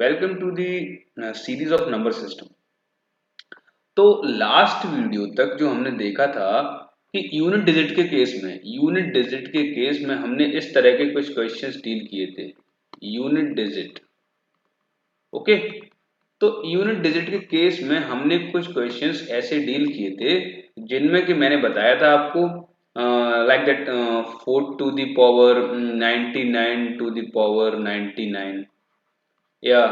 Welcome to the series of number system. तो last video तक जो हमने देखा था कि यूनिट डिजिट के केस में हमने इस तरह के कुछ क्वेश्चंस डील किए थे। Unit digit, okay. तो यूनिट डिजिट के केस में हमने कुछ क्वेश्चंस ऐसे डील किए थे जिनमें कि मैंने बताया था आपको like that 4 to the power 99 to the power 99 या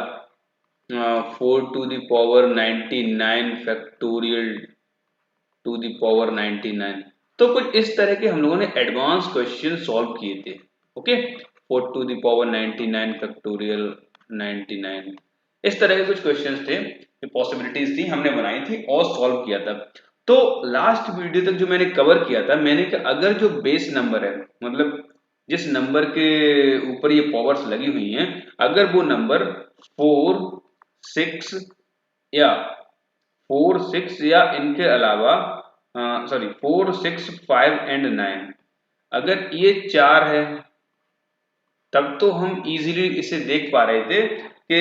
4 to the power 99 factorial to the power 99। तो कुछ इस तरह के हम लोगों ने एडवांस क्वेश्चन सॉल्व किए थे। Okay, 4 to the power 99 factorial 99, इस तरह के कुछ क्वेश्चंस थे, पॉसिबिलिटीज थी, हमने बनाई थी और सॉल्व किया था। तो लास्ट वीडियो तक जो मैंने कवर किया था, मैंने कि अगर जो बेस नंबर है, मतलब जिस नंबर के ऊपर ये पावर्स लगी हुई हैं, अगर वो नंबर 4 6 या 4 6 या इनके अलावा सॉरी 4 6 5 एंड 9, अगर ये चार है तब तो हम इजीली इसे देख पा रहे थे कि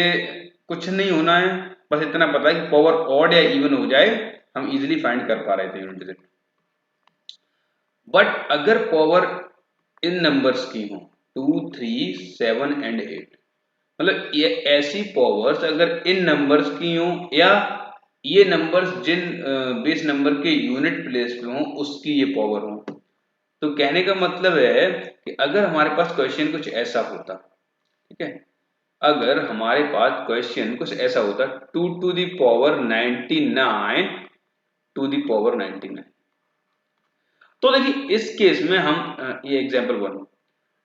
कुछ नहीं होना है, बस इतना पता है कि पावर ऑड या इवन हो जाए, हम इजीली फाइंड कर पा रहे थे यूनिट डिजिट। बट अगर पावर इन नंबर्स की हो 2 3 7 एंड 8, मतलब ये ऐसी पावर्स अगर इन नंबर्स की हो या ये नंबर्स जिन बेस नंबर के यूनिट प्लेस पे हो उसकी ये पावर हो, तो कहने का मतलब है कि अगर हमारे पास क्वेश्चन कुछ ऐसा होता, ठीक है, अगर हमारे पास क्वेश्चन कुछ ऐसा होता 2 to the power 99 to the power 99, तो देखिए इस केस में हम ये एग्जांपल 1,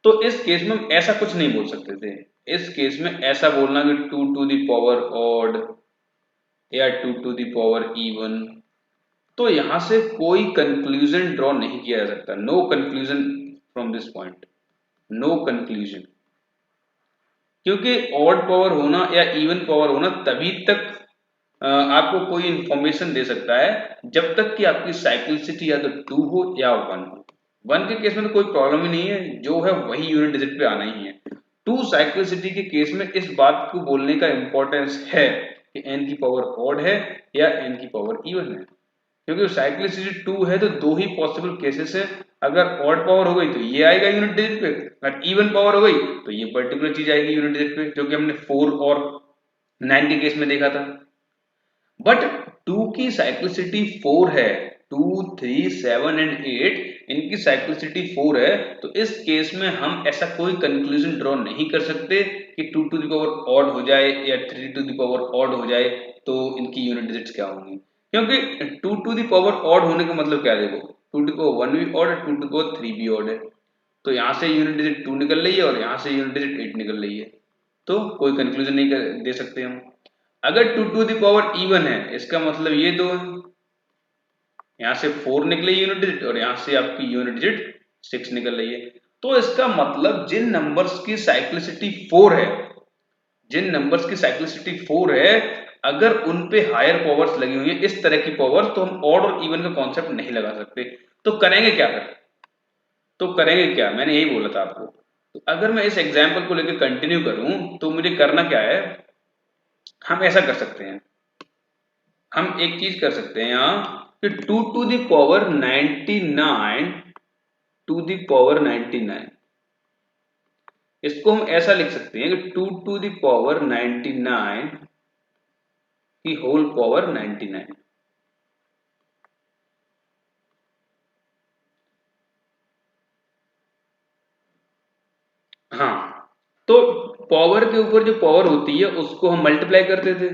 तो इस केस में हम ऐसा कुछ नहीं बोल सकते थे। इस केस में ऐसा बोलना कि 2 टू द पावर ऑड या 2 टू द पावर इवन, तो यहां से कोई कंक्लूजन ड्रॉ नहीं किया जा सकता। No conclusion from this point, no conclusion, क्योंकि ऑड पावर होना या इवन पावर होना तभी तक आपको कोई इंफॉर्मेशन दे सकता है जब तक कि आपकी साइक्लिसिटी या तो 2 हो या 1 हो। 1 के केस में तो कोई प्रॉब्लम ही नहीं है, जो है वही यूनिट डिजिट पे आना ही है। 2 साइक्लिसिटी के केस में इस बात को बोलने का इंपॉर्टेंस है कि n की पावर ऑड है या n की पावर इवन है, क्योंकि साइक्लिसिटी 2 है तो दो ही पॉसिबल केसेस है। अगर ऑड पावर हो गई तो ये आएगा यूनिट डिजिट पे, अगर इवन पावर हो गई तो ये पर्टिकुलर चीज आएगी यूनिट डिजिट पे, जो कि हमने 4 और 9 के केस में देखा था। बट 2 की साइक्लिसिटी 4 है, 2 3 7 एंड 8 इनकी साइक्लिसिटी 4 है, तो इस केस में हम ऐसा कोई कंक्लूजन ड्रॉ नहीं कर सकते कि 2 टू द पावर ऑड हो जाए या 3 टू द पावर ऑड हो जाए तो इनकी यूनिट डिजिट्स क्या होंगी, क्योंकि 2 टू द पावर ऑड होने का मतलब क्या है, देखो 2 टू द पावर 1 भी ऑड है, 2 टू द पावर 3 भी ऑड है, तो यहाँ से यूनिट डिजिट 2 निकल रही है और यहाँ से यूनिट डिजिट 8 निकल रही है, तो कोई कंक्लूजन नहीं दे सकते हम। अगर 2 टू द पावर इवन है, इसका मतलब ये दो है, यहां से 4 निकले यूनिट डिजिट और यहां से आपकी यूनिट डिजिट 6 निकल रही है, तो इसका मतलब जिन नंबर्स की साइक्लिसिटी 4 है, जिन नंबर्स की साइक्लिसिटी 4 है, अगर उन पे हायर पावर्स लगी हुई है, इस तरह की पावर्स, तो हम ऑड और इवन का कॉन्सेप्ट नहीं लगा सकते। तो करेंगे क्या फिर, तो करेंगे क्या, मैंने यही बोला था आपको। तो अगर मैं इस एग्जाम्पल को लेकर कंटिन्यू करूं तो मुझे करना क्या है, हम ऐसा कर सकते हैं, हम एक चीज कर सकते हैं यहाँ कि 2 to the power 99 to the power 99, इसको हम ऐसा लिख सकते हैं कि 2 टू द पावर 99 की होल पावर 99। हाँ, तो पावर के ऊपर जो पावर होती है उसको हम मल्टीप्लाई करते थे,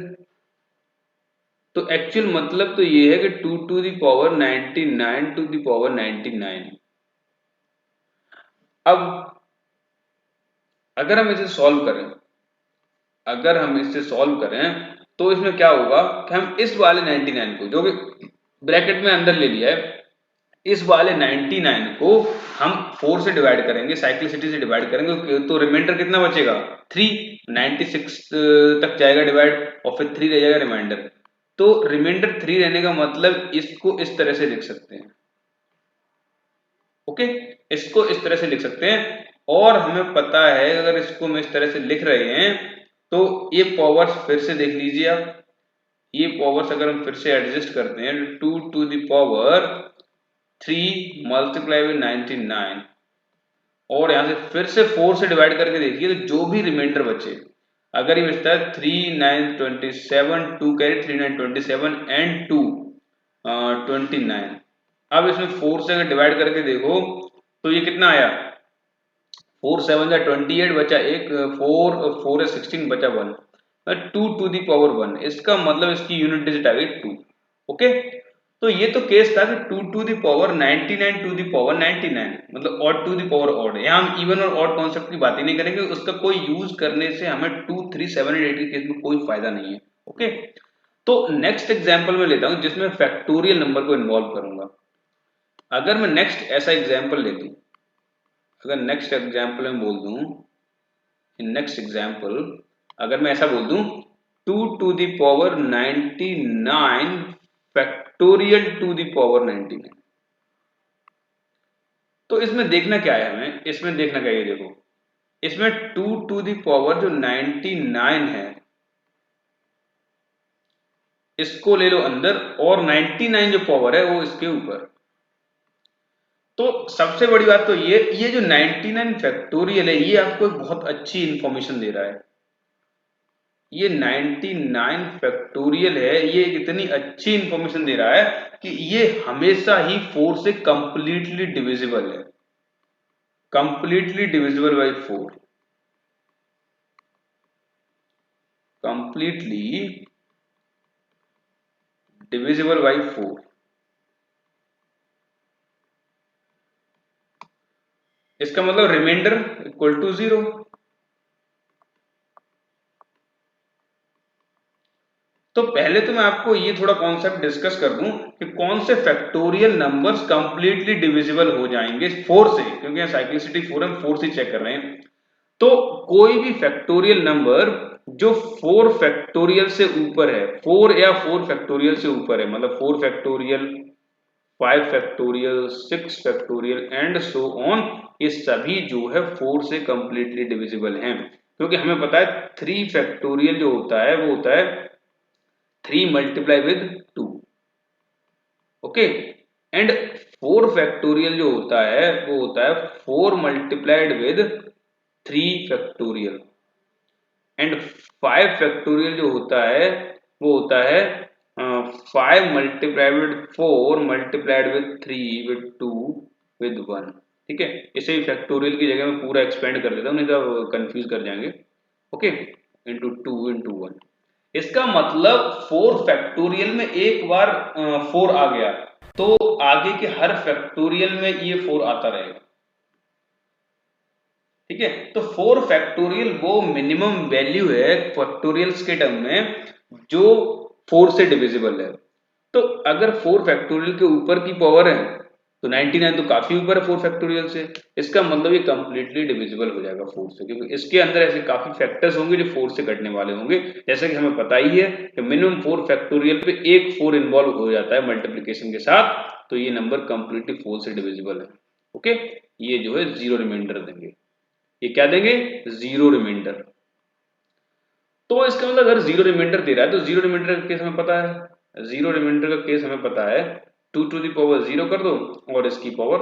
तो एक्चुअल मतलब तो ये है कि 2 to the power 99 to the power 99। अब अगर हम इसे सॉल्व करें, अगर हम इसे सॉल्व करें तो इसमें क्या होगा कि हम इस वाले 99 को, जो कि ब्रैकेट में अंदर ले लिया है, इस वाले 99 को हम 4 से डिवाइड करेंगे, साइक्लिसिटी से डिवाइड करेंगे, तो रिमाइंडर कितना बचेगा 3, 96 तक जाएगा डिवाइड और फिर 3 रह जाएगा रिमाइंडर। तो रिमाइंडर 3 रहने का मतलब इसको इस तरह से लिख सकते हैं, ओके, इसको इस तरह से लिख सकते हैं। और हमें पता है अगर इसको हम इस तरह से लिख रहे हैं तो ये पावर्स फिर से देख लीजिए आप, ये पावर्स अगर हम फिर से एडजस्ट करते हैं, 2 to the power 3 multiply with 99 और यहाँ से फिर से 4 से डिवाइड करके देखिए तो जो भी रिमाइंडर बचे, अगर ये बचता है 3 9 27, 2 कैरी 3 9 27 एंड 2 29। अब इसमें 4 से अगर डिवाइड करके देखो तो ये कितना आया, 4 7 या 28 बचा एक, 4 4 16 बचा 1, 2 टू दी पावर 1, इसका मतलब इसकी यूनिट डिजिट आ गई 2। ओके, तो ये तो केस था कि 2 to the power 99 to the power 99, मतलब odd to the power odd. यहाँ हम इवन और ऑड कॉन्सेप्ट की बात ही नहीं करेंगे, उसका कोई यूज करने से हमें 2 3 7 8 के केस में कोई फायदा नहीं है। ओके, तो नेक्स्ट एग्जाम्पल में लेता हूं जिसमें फैक्टोरियल नंबर को इन्वॉल्व करूंगा। अगर मैं नेक्स्ट ऐसा एग्जाम्पल ले दूं, अगर नेक्स्ट एग्जाम्पल में बोल दूं, इन नेक्स्ट एग्जाम्पल अगर मैं ऐसा बोल दूं 2 to the power 99 factorial to the power 99, तो इसमें देखना क्या है हमें, इसमें देखना क्या है, देखो इसमें 2 टू दी पावर जो 99 है इसको ले लो अंदर और 99 जो पावर है वो इसके ऊपर। तो सबसे बड़ी बात तो ये जो 99 फैक्टोरियल है ये आपको एक बहुत अच्छी इंफॉर्मेशन दे रहा है। ये 99 फैक्टोरियल है, ये इतनी अच्छी इंफॉर्मेशन दे रहा है कि ये हमेशा ही 4 से कंप्लीटली डिविजिबल है, completely divisible by 4, completely divisible by 4। इसका मतलब रिमाइंडर इक्वल टू 0। तो पहले तो मैं आपको ये थोड़ा कॉन्सेप्ट डिस्कस कर दूं कि कौन से फैक्टोरियल नंबर्स कंप्लीटली डिविजिबल हो जाएंगे 4 से, क्योंकि यहाँ साइक्लिसिटी 4 हम 4 से चेक कर रहे हैं। तो कोई भी फैक्टोरियल नंबर जो 4 फैक्टोरियल से ऊपर है, 4 या 4 फैक्टोरियल से ऊपर है, मतलब 4 factorial 5 factorial 6 factorial and so on, ये सभी जो है 4 से कंप्लीटली डिविजिबल हैं। क्योंकि हमें पता है 3 फैक्टोरियल जो होता है वो होता है 3 multiply with 2, okay, and 4 factorial जो होता है वो होता है 4 multiplied with 3 factorial, and 5 factorial जो होता है वो होता है 5 multiplied with 4 multiplied with 3 with 2 with 1। ठीक है, इसे फैक्टोरियल की जगह में पूरा एक्सपेंड कर देता हूँ, नहीं तो कंफ्यूज कर जाएंगे। ओके, इंटू 2 इंटू 1, इसका मतलब 4 फैक्टोरियल में एक बार 4 आ गया तो आगे के हर फैक्टोरियल में ये 4 आता रहेगा। ठीक है, तो 4 फैक्टोरियल वो मिनिमम वैल्यू है फैक्टोरियल्स के टर्म में जो 4 से डिविजिबल है। तो अगर 4 फैक्टोरियल के ऊपर की पावर है तो 99 तो काफी ऊपर है 4 फैक्टोरियल से, इसका मतलब ये कंप्लीटली डिविजिबल हो जाएगा 4 से, क्योंकि इसके अंदर ऐसे काफी फैक्टर्स होंगे जो 4 से कटने वाले होंगे। जैसे कि हमें पता ही है कि मिनिमम 4 फैक्टोरियल पे एक 4 इन्वॉल्व हो जाता है मल्टीप्लीकेशन के साथ, तो ये नंबर कंप्लीटली 4 से डिविजिबल है। ओके, ये जो है 0 रिमाइंडर देंगे, ये क्या देंगे, 0 रिमाइंडर। तो इसका मतलब अगर 0 रिमाइंडर दे रहा है तो 0 रिमाइंडर का केस हमें पता है, 0 रिमाइंडर का केस हमें पता है 2 टू दी पावर 0 कर दो और इसकी पावर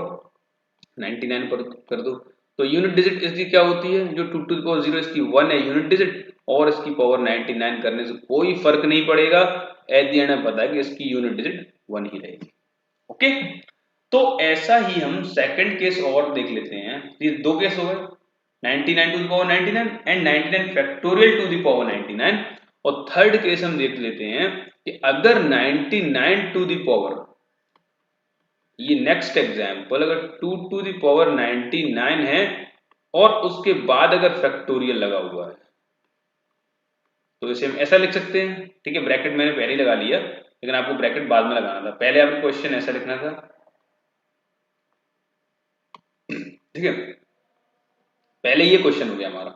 99 पर कर दो। तो यूनिट डिजिट इसकी क्या होती है, जो 2 टू दी पावर 0 इसकी 1 है यूनिट डिजिट, और इसकी पावर 99 करने से कोई फर्क नहीं पड़ेगा, एट द एंड हमें पता है कि इसकी यूनिट डिजिट 1 ही रहेगी। ओके, तो ऐसा ही हम सेकंड केस और देख लेते हैं। ये दो केस हो गए, 99 to the power 99 and 99 factorial to the power 99, और थर्ड केस हम देख लेते हैं कि अगर 99 टू द पावर, ये नेक्स्ट एग्जांपल, अगर 2 टू द पावर 99 है और उसके बाद अगर फैक्टोरियल लगा हुआ है तो इसे हम ऐसा लिख सकते हैं। ठीक है, ब्रैकेट मैंने पहले ही लगा लिया, लेकिन आपको ब्रैकेट बाद में लगाना था, पहले आपको क्वेश्चन ऐसा लिखना था। ठीक है, पहले ये क्वेश्चन हो गया हमारा,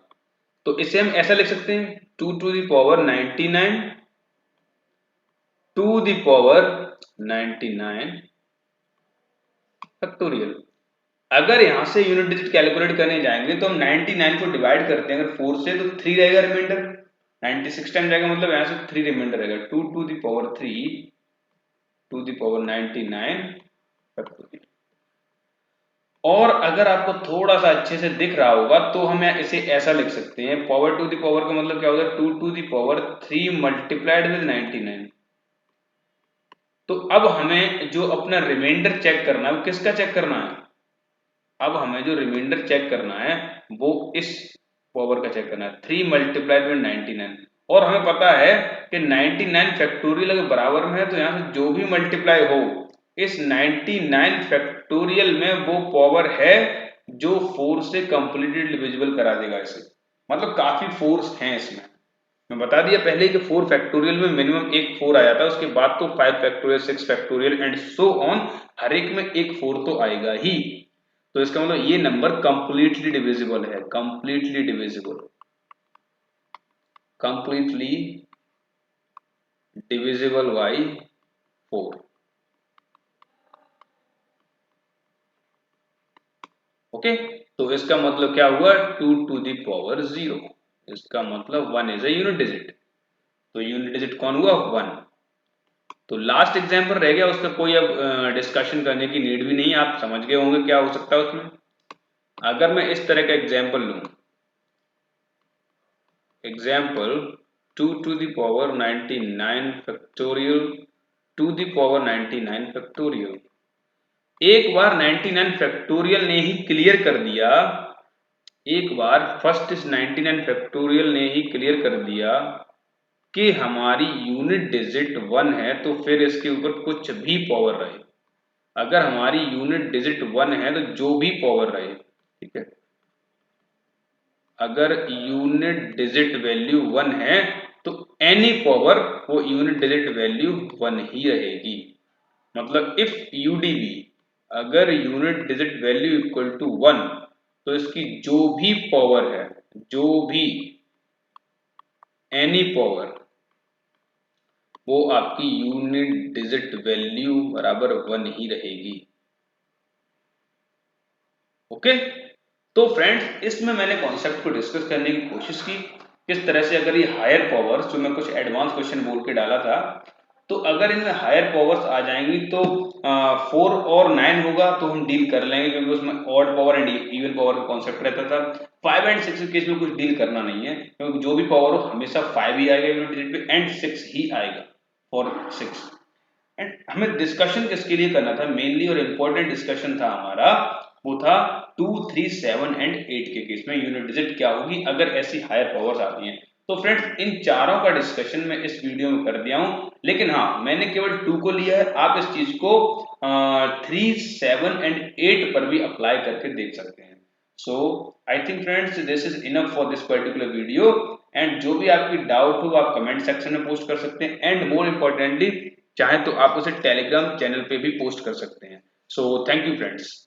तो इसे हम ऐसा लिख सकते हैं 2 to the power 99 to the power 99 factorial. अगर यहां से यूनिट डिजिट कैलकुलेट करने जाएंगे तो हम 99 को डिवाइड करते हैं अगर 4 से तो 3 रहेगा रिमाइंडर, 96 टाइम जाएगा मतलब यहाँ से 3 रिमाइंडर रहेगा 2 to the power 3 to the power 99 factorial. और अगर आपको थोड़ा सा अच्छे से दिख रहा होगा तो हम इसे ऐसा लिख सकते हैं, पावर टू द पावर का मतलब क्या होता है 2 to the power 3 multiplied with 99। तो अब हमें जो अपना रिमाइंडर चेक करना है वो किसका चेक करना है, अब हमें जो रिमाइंडर चेक करना है वो इस पावर का चेक करना है 3 मल्टीप्लाइड विद 99। और हमें पता है कि 99 फैक्टोरियल अगर बराबर में है तो यहाँ से जो भी मल्टीप्लाई हो इस 99 फैक्टोरियल में वो पावर है जो 4 से कंप्लीटली डिविजिबल करा देगा इसे। मतलब काफी फोर्स हैं इसमें। मैं बता दिया पहले कि 4 फैक्टोरियल में मिनिमम एक 4 आ जाता है, उसके बाद तो 5 factorial 6 factorial and so on, हर एक में एक 4 तो आएगा ही। तो इसका मतलब ये नंबर कंप्लीटली डिविजिबल है, completely divisible, completely divisible by 4। Okay, तो इसका मतलब क्या हुआ 2 टू द पावर 0, इसका मतलब 1 इज अ यूनिट डिजिट। तो यूनिट डिजिट कौन हुआ 1। तो लास्ट एग्जांपल रह गया, उसका कोई अब डिस्कशन करने की नीड भी नहीं, आप समझ गए होंगे क्या हो सकता है उसमें। अगर मैं इस तरह का एग्जांपल लूं, example 2 to the power 99 factorial to the power 99 factorial. एक बार 99 फैक्टोरियल ने ही क्लियर कर दिया, एक बार फर्स्ट इस 99 फैक्टोरियल ने ही क्लियर कर दिया कि हमारी यूनिट डिजिट 1 है, तो फिर इसके ऊपर कुछ भी पावर रहे, अगर हमारी यूनिट डिजिट 1 है तो जो भी पावर रहे, ठीक है, अगर यूनिट डिजिट वैल्यू 1 है तो एनी पावर वो यूनिट डिजिट वैल्यू 1 ही रहेगी। मतलब इफ यूडीबी, अगर unit digit value equal to 1 तो इसकी जो भी पावर है, जो भी एनी पावर, वो आपकी यूनिट डिजिट वैल्यू बराबर 1 ही रहेगी। ओके, तो फ्रेंड्स इसमें मैंने कॉन्सेप्ट को डिस्कस करने की कोशिश की, किस तरह से अगर ये हायर पावर्स, जो मैं कुछ एडवांस क्वेश्चन बोल के डाला था, तो अगर इनमें हायर पावर्स आ जाएंगी तो 4 और 9 होगा तो हम डील कर लेंगे, क्योंकि उसमें odd power and even power का कॉन्सेप्ट रहता था। 5 एंड 6 के केस में कुछ डील करना नहीं है, क्योंकि जो भी पावर हो हमेशा 5 ही आएगा यूनिट डिजिट पे एंड 6 ही आएगा फॉर 6। एंड हमें डिस्कशन किसके लिए करना था मेनली, और इम्पोर्टेंट डिस्कशन था हमारा, वो था 2, 3, 7 एंड 8 के केस में यूनिट डिजिट क्या होगी अगर ऐसी हायर पावर्स आती हैं। तो फ्रेंड्स इन चारों का डिस्कशन मैं इस वीडियो में कर दिया हूं, लेकिन हाँ मैंने केवल 2 को लिया है, आप इस चीज को 3, 7 एंड 8 पर भी अप्लाई करके देख सकते हैं। So I think friends this is enough for this particular video, and जो भी आपकी डाउट हो आप कमेंट सेक्शन में पोस्ट कर सकते हैं, एंड मोर इम्पोर्टेंटली चाहे तो आप उसे टेलीग्राम चैनल पे भी पोस्ट कर सकते हैं। So thank you friends.